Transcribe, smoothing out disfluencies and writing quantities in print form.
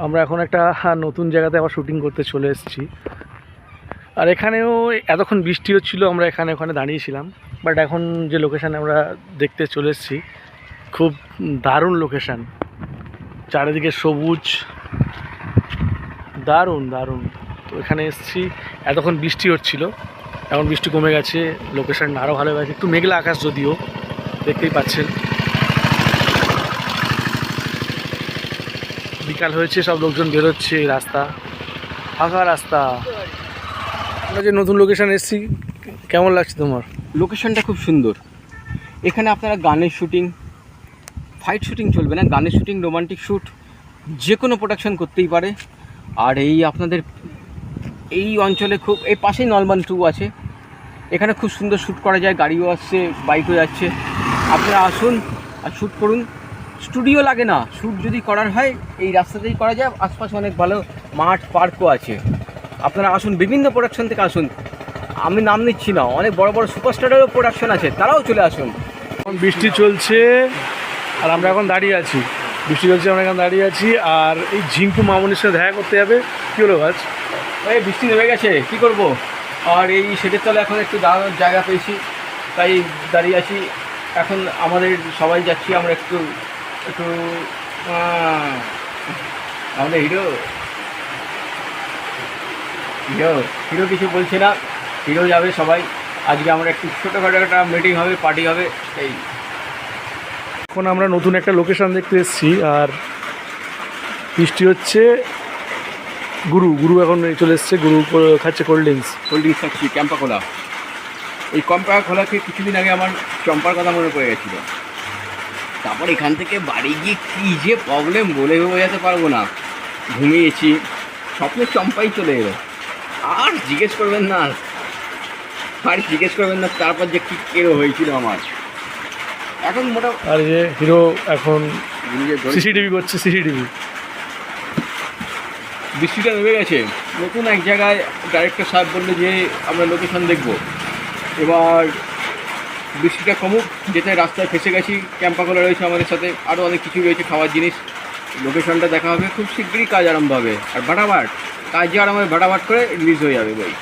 আমরা এখন একটা নতুন জায়গাতে আবার শুটিং করতে চলে এসেছি। আর এখানেও এতক্ষণ বৃষ্টি হচ্ছিলো, আমরা এখানে ওখানে দাঁড়িয়েছিলাম। বাট এখন যে লোকেশানে আমরা দেখতে চলে এসেছি, খুব দারুণ লোকেশান, চারিদিকে সবুজ, দারুণ দারুণ। তো এখানে এসেছি, এতক্ষণ বৃষ্টি হচ্ছিলো, এখন বৃষ্টি কমে গেছে, লোকেশানটা আরও ভালো গেছে। একটু মেঘলা আকাশ, যদিও দেখতেই পাচ্ছেন বিকাল হয়েছে, সব লোকজন বেরোচ্ছে, রাস্তা ফাঁকা রাস্তা। আমরা যে নতুন লোকেশান এসেছি, কেমন লাগছে তোমার? লোকেশনটা খুব সুন্দর। এখানে আপনারা গানের শুটিং, ফাইট শুটিং চলবে না, গানের শুটিং, রোমান্টিক শ্যুট, যে কোনো প্রোডাকশন করতেই পারে। আর এই আপনাদের এই অঞ্চলে খুব, এই পাশেই নলবান 2 আছে, এখানে খুব সুন্দর শ্যুট করা যায়, গাড়িও আসছে, বাইকও যাচ্ছে। আপনারা আসুন আর শ্যুট করুন, স্টুডিও লাগে না। শ্যুট যদি করার হয় এই রাস্তাতেই করা যায়, আশপাশে অনেক ভালো মাঠ পার্কও আছে। আপনারা আসুন, বিভিন্ন প্রোডাকশন থেকে আসুন, আমি নাম নিচ্ছি না, অনেক বড় বড় সুপারস্টারেরও প্রোডাকশন আছে, তারাও চলে আসুন। এখন বৃষ্টি চলছে আর আমরা এখন দাঁড়িয়ে আছি, বৃষ্টি চলছে, আমরা এখন দাঁড়িয়ে আছি। আর এই ঝিঙ্কু মামনির সাথে দেখা করতে যাবে। কী হলো আজ? এই বৃষ্টি নেমে গেছে, কী করব। আর এই শেডের তলে এখন একটু দাঁড়ানোর জায়গা পেয়েছি, তাই দাঁড়িয়ে আছি। এখন আমাদের সবাই যাচ্ছি, আমরা একটু একটু আমাদের হিরো হিরো হিরো কিছু বলছে না, হিরো যাবে সবাই। আজকে আমরা একটু ছোটোখাটো একটা মিটিং হবে, পার্টি হবে। এই এখন আমরা নতুন একটা লোকেশান দেখতে এসেছি, আর বৃষ্টি হচ্ছে। গুরু এখন চলে এসছে, গুরু খাচ্ছে কোল্ড ড্রিঙ্কস খাচ্ছি, ক্যাম্পা খোলা। এই ক্যাম্পা খোলাকে কিছুদিন আগে আমার চম্পার কথা মনে পড়ে গেছিলো। তারপর এখান থেকে বাড়ি গিয়ে কী যে প্রবলেম বলে বোঝাতে পারবো না। ঘুমিয়েছি, স্বপ্নের চম্পাই চলে এলো। আর জিজ্ঞেস করবেন না, তারপর যে কী কেরো হয়েছিল আমার। এখন মোটামুটি আর যে হিরো এখন সিসিটিভি করছে, সিসিটিভি। বৃষ্টিটা নেমে গেছে, নতুন এক জায়গায় ডাইরেক্টর সাহেব বললো যে আমরা লোকেশন দেখবো। এবার বৃষ্টিটা কমুক, যেতে রাস্তায় ফেসে গেছি। ক্যাম্পাগুলো রয়েছে আমাদের সাথে, আরও অনেক কিছু রয়েছে, খাওয়ার জিনিস। লোকেশনটা দেখা হবে, খুব শীঘ্রই কাজ আরম্ভ হবে। আর কাজ আরম্ভ হবে, ভাটাভাট করে রিলিজ হয়ে যাবে বই।